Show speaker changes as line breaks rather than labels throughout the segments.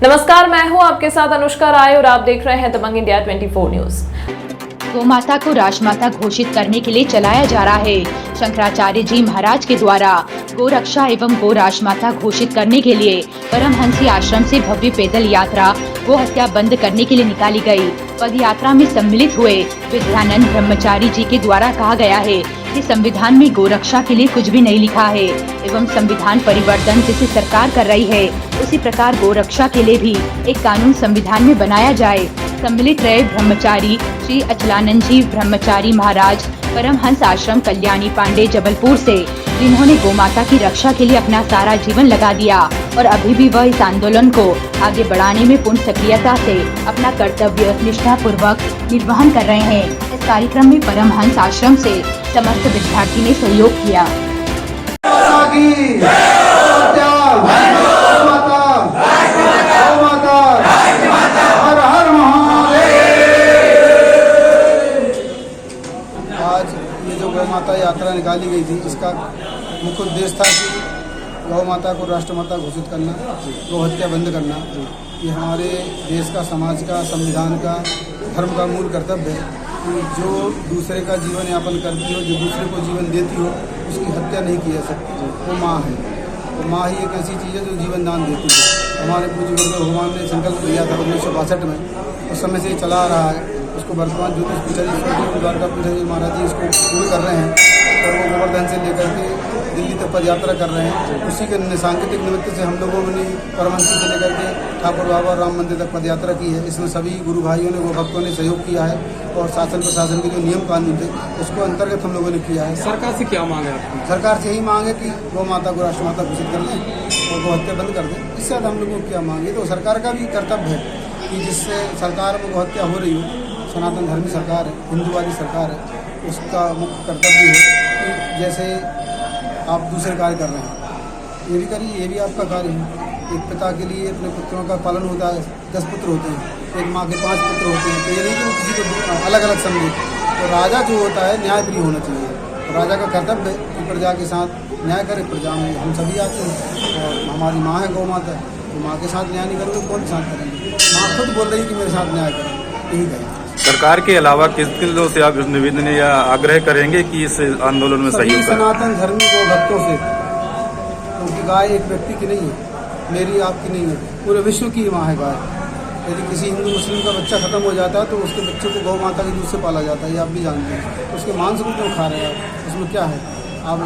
नमस्कार, मैं हूं आपके साथ अनुष्का राय और आप देख रहे हैं दबंग इंडिया 24 न्यूज।
गोमाता को राजमाता घोषित करने के लिए चलाया जा रहा है। शंकराचार्य जी महाराज के द्वारा गोरक्षा एवं गो राजमाता घोषित करने के लिए परमहंसी आश्रम से भव्य पैदल यात्रा गो हत्या बंद करने के लिए निकाली गई। पद यात्रा में सम्मिलित हुए विद्यानंद ब्रह्मचारी जी के द्वारा कहा गया है कि संविधान में गोरक्षा के लिए कुछ भी नहीं लिखा है एवं संविधान परिवर्तन जैसे सरकार कर रही है उसी प्रकार गोरक्षा के लिए भी एक कानून संविधान में बनाया जाए। सम्मिलित रहे ब्रह्मचारी श्री अचलानंद जी ब्रह्मचारी महाराज परमहंस आश्रम कल्याणी पांडे जबलपुर से, जिन्होंने गोमाता की रक्षा के लिए अपना सारा जीवन लगा दिया और अभी भी वह इस आंदोलन को आगे बढ़ाने में पूर्ण सक्रियता से अपना कर्तव्य निष्ठा पूर्वक निर्वहन कर रहे हैं। इस कार्यक्रम में परमहंस आश्रम से समस्त विद्यार्थी ने सहयोग किया।
आज ये जो गौ माता यात्रा निकाली गई थी, इसका मुख्य उद्देश्य था कि गौ माता को राष्ट्रमाता घोषित करना, गौ हत्या बंद करना। ये हमारे देश का, समाज का, संविधान का, धर्म का मूल कर्तव्य है कि जो दूसरे का जीवन यापन करती हो, जो दूसरे को जीवन देती हो, उसकी हत्या नहीं की जा सकती। वो माँ है। तो माँ ही एक ऐसी चीज़ है जो जीवन दान देती है। हमारे पूज्य गुरुदेव भगवान ने संकल्प लिया था 1962 में, उस समय से ये चला आ रहा है। उसको वर्तमान ज्योतिष पीठाधीश्वर द्वारका पीठाधीश्वर महाराज जी इसको पूर्ण कर रहे हैं और वो गोवर्धन से लेकर के दिल्ली तक पद यात्रा कर रहे हैं। उसी के सांकेतिक निमित्त से हम लोगों ने परमहंसी से लेकर के ठाकुर बाबा राम मंदिर तक पद यात्रा की है। इसमें सभी गुरु भाइयों ने, वो भक्तों ने सहयोग किया है और शासन प्रशासन के जो नियम कानून थे उसको अंतर्गत हम लोगों ने किया है।
सरकार से क्या मांग है?
सरकार से यही मांग है कि गौ माता को राष्ट्रमाता घोषित कर दें और गौ हत्या बंद कर दें। इससे ज़्यादा हम लोगों को क्या मांग है? तो सरकार का भी कर्तव्य है कि जिससे सरकार में गौ हत्या हो रही हो, सनातन धर्मी सरकार है, हिंदूवादी सरकार है, उसका मुख्य कर्तव्य है कि जैसे आप दूसरे कार्य कर रहे हैं ये भी करिए, ये भी आपका कार्य है। एक पिता के लिए अपने पुत्रों का पालन होता है, 10 पुत्र होते हैं, एक माँ के 5 पुत्र होते हैं, तो ये नहीं कि वो किसी को अलग अलग समझे। तो राजा जो होता है न्यायप्रिय होना चाहिए। तो राजा का कर्तव्य है कि प्रजा के साथ न्याय करे। प्रजा में हम सभी आते हैं और हमारी माँ है गौ माता, तो माँ के साथ न्याय नहीं करोगे कौन के साथ करेंगे? माँ खुद बोल रही है कि मेरे साथ न्याय करें, यही करें।
सरकार के अलावा किस किलों से आप निवेदन या आग्रह करेंगे कि इस आंदोलन में सहयोग करें?
सनातन धर्मी को भक्तों से, क्योंकि गाय एक व्यक्ति की नहीं है, मेरी आपकी नहीं है, पूरे विश्व की माँ है गाय। यदि किसी हिंदू मुस्लिम का बच्चा खत्म हो जाता है तो उसके बच्चे को गौ माता के दूध से पाला जाता है, ये आप भी जानते हैं। तो उसके मांस को क्यों खा रहे हैं आप? उसमें क्या है? आप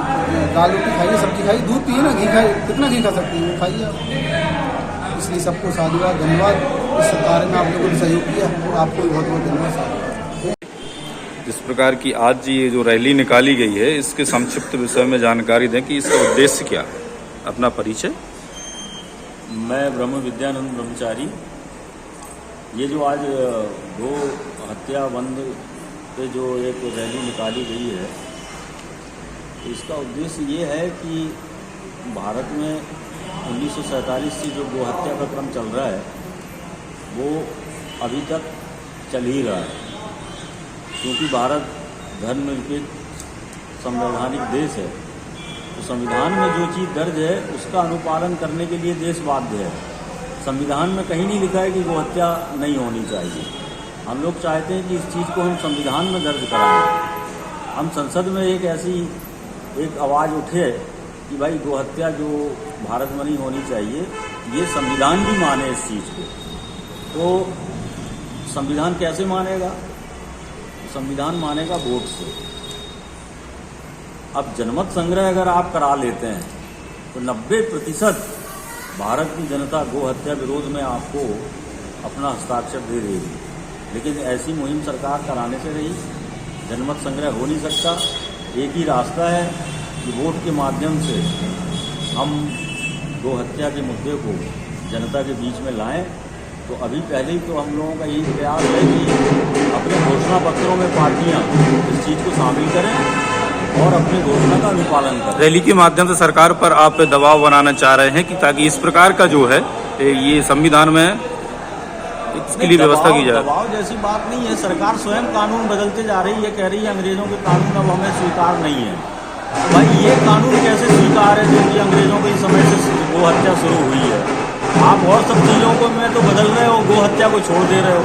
दाल रोटी खाइए, सब्जी खाइए, दूध पिए ना, घी खाइए, कितना घी खा सकते हैं वो खाइए आप। इसलिए सबको साधुवाद, धन्यवाद। इस सरकार में आप लोगों ने सहयोग किया, आपको भी बहुत बहुत धन्यवाद।
जिस प्रकार की आज ये जो रैली निकाली गई है, इसके संक्षिप्त विषय में जानकारी दें कि इसका उद्देश्य क्या है। अपना परिचय।
मैं ब्रह्म विद्यानंद ब्रह्मचारी। ये जो आज गो हत्या बंद पे जो एक रैली निकाली गई है, इसका उद्देश्य ये है कि भारत में 1947 से जो गो हत्या का क्रम चल रहा है वो अभी तक चल ही रहा है। क्योंकि भारत धर्मनिरपेक्ष संवैधानिक देश है, तो संविधान में जो चीज़ दर्ज है उसका अनुपालन करने के लिए देश बाध्य है। संविधान में कहीं नहीं लिखा है कि गो हत्या नहीं होनी चाहिए। हम लोग चाहते हैं कि इस चीज़ को हम संविधान में दर्ज कराएं। हम संसद में एक ऐसी एक आवाज़ उठे कि भाई गो हत्या जो भारत में नहीं होनी चाहिए, ये संविधान भी माने इस चीज़ को। तो संविधान कैसे मानेगा? संविधान मानेगा वोट से। अब जनमत संग्रह अगर आप करा लेते हैं तो 90% भारत की जनता गो हत्या विरोध में आपको अपना हस्ताक्षर दे देगी। लेकिन ऐसी मुहिम सरकार कराने से रही, जनमत संग्रह हो नहीं सकता। एक ही रास्ता है कि वोट के माध्यम से हम गो हत्या के मुद्दे को जनता के बीच में लाएं। तो अभी पहले ही तो हम लोगों का यही प्रयास है कि अपने घोषणा पत्रों में पार्टियां इस चीज़ को शामिल करें और अपनी घोषणा का अनुपालन करें।
रैली के माध्यम से सरकार पर आप दबाव बनाना चाह रहे हैं कि ताकि इस प्रकार का जो है ये संविधान में इसके लिए व्यवस्था की जाए।
दबाव जैसी बात नहीं है। सरकार स्वयं कानून बदलते जा रही है, कह रही है अंग्रेजों के कानून अब हमें स्वीकार नहीं है। भाई ये कानून कैसे स्वीकार है जो कि अंग्रेजों के समय से गो हत्या शुरू हुई है? आप और सब चीज़ों को में तो बदल रहे हो, गो हत्या को छोड़ दे रहे हो।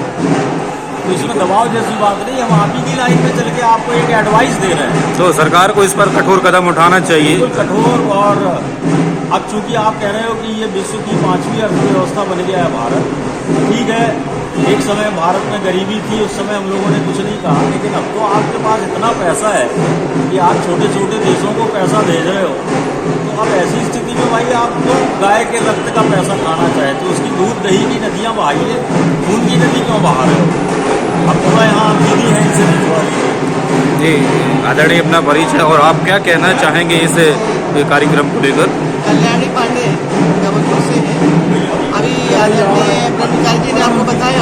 तो इसमें दबाव जैसी बात नहीं, हम आप ही की लाइन में चल के आपको एक एडवाइस दे रहे हैं।
तो सरकार को इस पर कठोर कदम उठाना चाहिए।
बिल्कुल कठोर। और अब चूंकि आप कह रहे हो कि ये विश्व की 5वीं अर्थव्यवस्था बन गया है भारत, ठीक है, एक समय भारत में गरीबी थी, उस समय हम लोगों ने कुछ नहीं कहा, लेकिन अब तो आपके पास इतना पैसा है कि आप छोटे छोटे देशों को पैसा भेज रहे हो। तो अब ऐसी स्थिति में भाई आप तो गाय के रक्त का पैसा खाना चाहे तो उसकी दूध दही की नदियाँ बहाइए, खून की नदी क्यों बहा रहे हो? अब थोड़ा यहाँ दीदी है, इनसे लिखवा लीजिए।
जी आदरणीय, अपना परिचय और आप क्या कहना चाहेंगे इस कार्यक्रम को लेकर?
कल्याणी पांडे जबलपुर से है। अभी आदरणीय ब्रह्मचारी जी ने आपको बताया